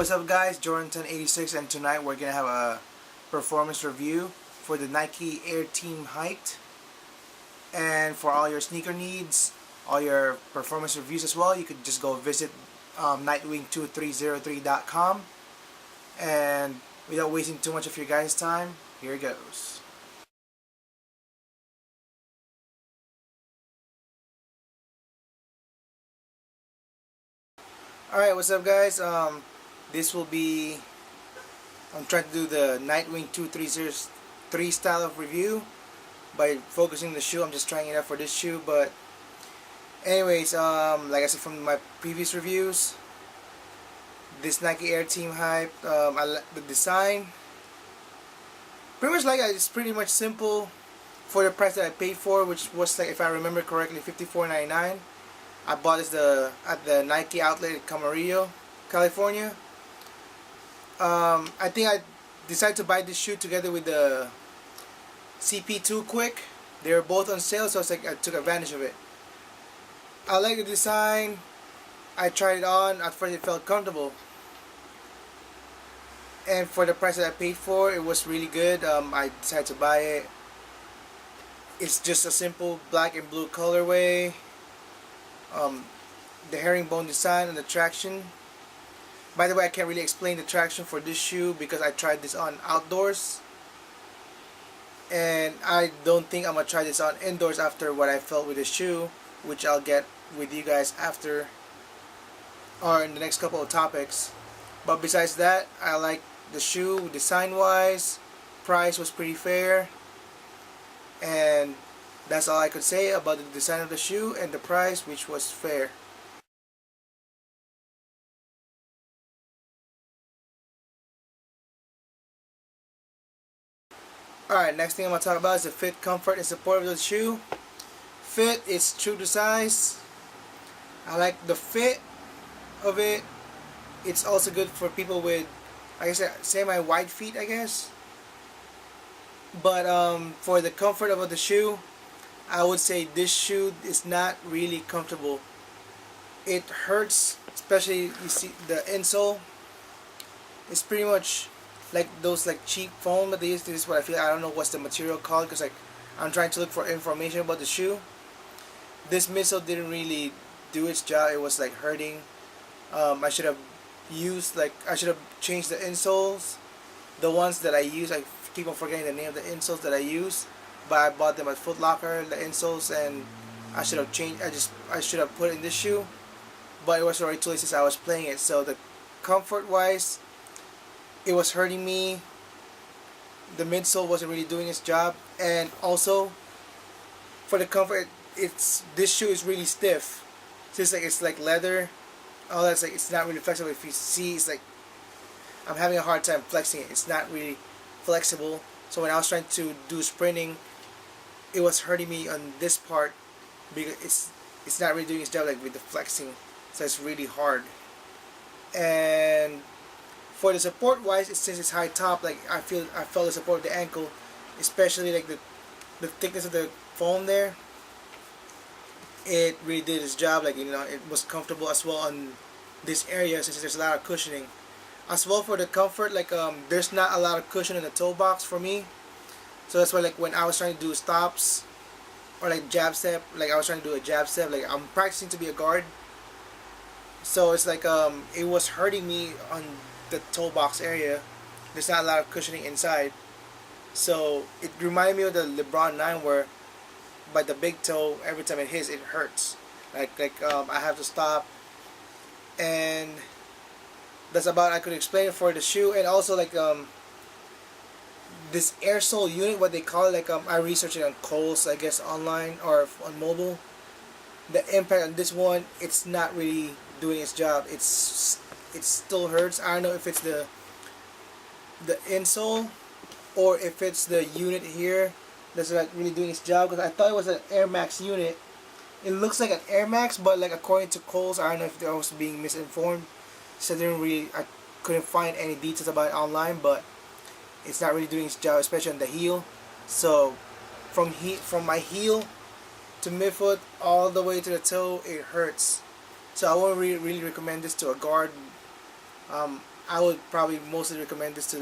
what's up guys, Jordan1086, and tonight we're gonna have a performance review for the Nike Air Team Height. And for all your sneaker needs, all your performance reviews as well, you could just go visit Nightwing2303.com. And without wasting too much of your guys' time, here it goes. Alright, what's up guys? This will be, I'm trying to do the Nightwing 2303 style of review by focusing the shoe. I'm just trying it out for this shoe, but anyways, like I said from my previous reviews, this Nike Air Team Hype, I like the design. Pretty much like it. It's pretty much simple for the price that I paid for, which was, like, if I remember correctly, $54.99. I bought this at the Nike outlet in Camarillo, California. I think I decided to buy this shoe together with the CP2 Quick. They were both on sale, so it's like I took advantage of it. I like the design. I tried it on. At first it felt comfortable, and for the price that I paid for, it was really good. I decided to buy it. It's just a simple black and blue colorway. The herringbone design and the traction. By the way, I can't really explain the traction for this shoe because I tried this on outdoors, and I don't think I'm gonna try this on indoors after what I felt with the shoe, which I'll get with you guys after or in the next couple of topics. But besides that, I like the shoe design wise. Price was pretty fair, and that's all I could say about the design of the shoe and the price, which was fair. Alright, next thing I'm going to talk about is the fit, comfort, and support of the shoe. Fit is true to size. I like the fit of it. It's also good for people with, like I said, semi-wide feet, I guess. But for the comfort of the shoe, I would say this shoe is not really comfortable. It hurts, especially you see the insole. It's pretty much like those like cheap foam that they use. This is what I feel. I don't know what's the material called because like I'm trying to look for information about the shoe. This midsole didn't really do its job. It was like hurting. I should have changed the insoles. The ones that I use, I keep on forgetting the name of the insoles that I use, but I bought them at Foot Locker, the insoles, and I should have changed. I should have put it in this shoe, but it was already too late since I was playing it. So the comfort wise, it was hurting me. The midsole wasn't really doing its job, and also for the comfort, this shoe is really stiff. So it's like leather. All that's like, it's not really flexible. If you see, it's like I'm having a hard time flexing it. It's not really flexible. So when I was trying to do sprinting, it was hurting me on this part because it's not really doing its job like with the flexing. So it's really hard. And for the support wise, since it's high top, like I felt the support of the ankle, especially like the thickness of the foam there. It really did its job. Like, you know, it was comfortable as well on this area since there's a lot of cushioning. As well for the comfort, like there's not a lot of cushion in the toe box for me, so that's why like when I was trying to do stops or like jab step, like I was trying to do a jab step, like I'm practicing to be a guard, so it's like it was hurting me on the toe box area. There's not a lot of cushioning inside, so it reminded me of the LeBron 9 where by the big toe, every time it hits, it hurts. I have to stop, and that's about I could explain it for the shoe. And also like this air sole unit, what they call it, like I researched it on Kohl's, I guess, online or on mobile. The impact on this one, it's not really doing its job. It still hurts. I don't know if it's the insole or if it's the unit here that's like really doing its job, because I thought it was an Air Max unit. It looks like an Air Max, but like according to Kohl's, I don't know if I was being misinformed. So I couldn't find any details about it online, but it's not really doing its job, especially on the heel. So from my heel to midfoot all the way to the toe, it hurts. So I won't really recommend this to a guard. I would probably mostly recommend this to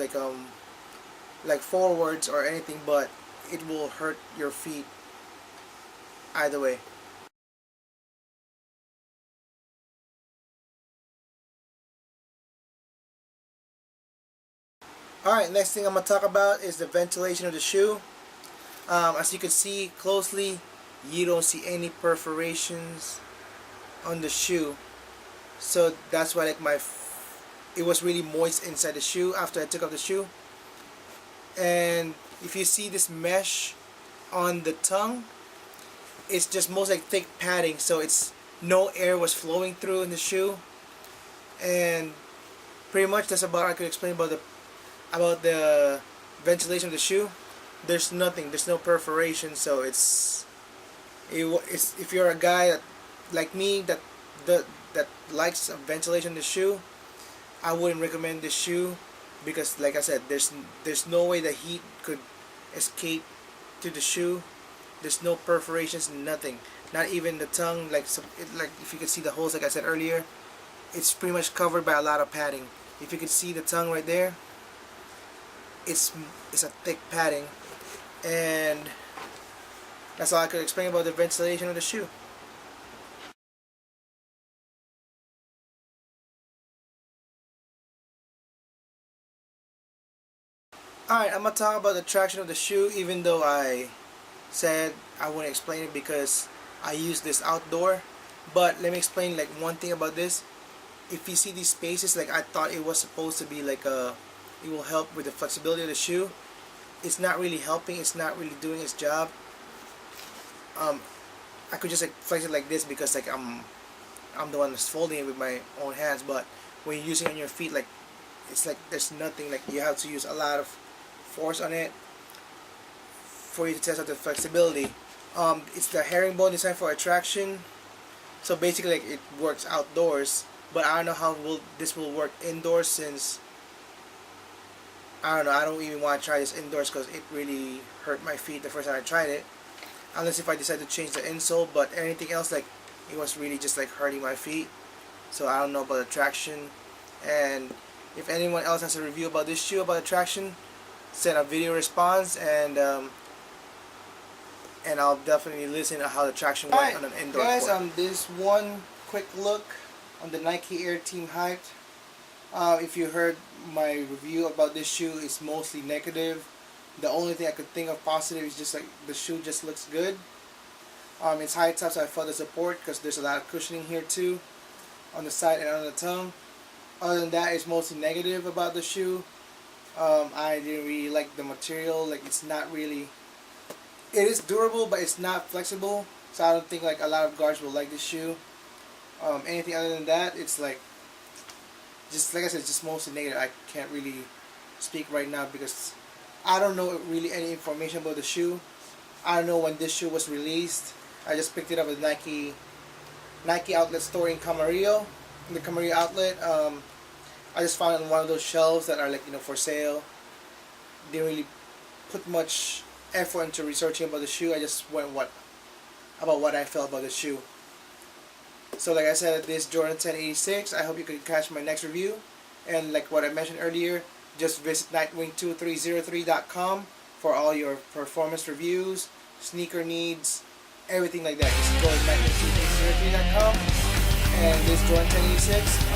like forwards or anything, but it will hurt your feet either way. Alright, next thing I'm going to talk about is the ventilation of the shoe. As you can see closely, you don't see any perforations on the shoe. So that's why like it was really moist inside the shoe after I took off the shoe. And if you see this mesh on the tongue, it's just most like thick padding, so it's no air was flowing through in the shoe. And pretty much that's about all I could explain about the ventilation of the shoe. There's nothing, there's no perforation, so it's if you're a guy that, like me, that likes ventilation in the shoe, I wouldn't recommend this shoe, because like I said, there's no way the heat could escape to the shoe. There's no perforations, nothing, not even the tongue. Like if you can see the holes, like I said earlier, it's pretty much covered by a lot of padding. If you can see the tongue right there, it's a thick padding. And that's all I could explain about the ventilation of the shoe. Alright, I'm going to talk about the traction of the shoe, even though I said I wouldn't explain it because I use this outdoor. But let me explain like one thing about this. If you see these spaces, like I thought it was supposed to be like it will help with the flexibility of the shoe. It's not really helping, it's not really doing its job. I could just like flex it like this because like I'm the one that's folding it with my own hands, but when you're using it on your feet, like it's like there's nothing, like you have to use a lot of force on it for you to test out the flexibility. It's the herringbone designed for attraction, so basically like it works outdoors, but I don't know how this will work indoors, since I don't know, I don't even want to try this indoors because it really hurt my feet the first time I tried it, unless if I decide to change the insole. But anything else, like it was really just like hurting my feet, so I don't know about the traction. And if anyone else has a review about this shoe, about the traction, send a video response, and I'll definitely listen to how the traction went on an indoor court. Guys, this one quick look on the Nike Air Team Hyped. If you heard my review about this shoe, it's mostly negative. The only thing I could think of positive is just like the shoe just looks good. It's high top, so I felt the support because there's a lot of cushioning here too, on the side and on the tongue. Other than that, it's mostly negative about the shoe. I didn't really like the material. Like it's not really, it is durable, but it's not flexible, so I don't think like a lot of guards will like this shoe. Anything other than that, it's like, just like I said, just mostly negative. I can't really speak right now because I don't know really any information about the shoe. I don't know when this shoe was released. I just picked it up at Nike outlet store in Camarillo, in the Camarillo outlet. I just found it on one of those shelves that are like, you know, for sale. Didn't really put much effort into researching about the shoe. I just went about what I felt about the shoe. So like I said, this Jordan 1086, I hope you can catch my next review. And like what I mentioned earlier, just visit nightwing2303.com for all your performance reviews, sneaker needs, everything like that. Just go to nightwing2303.com. And this Jordan 1086,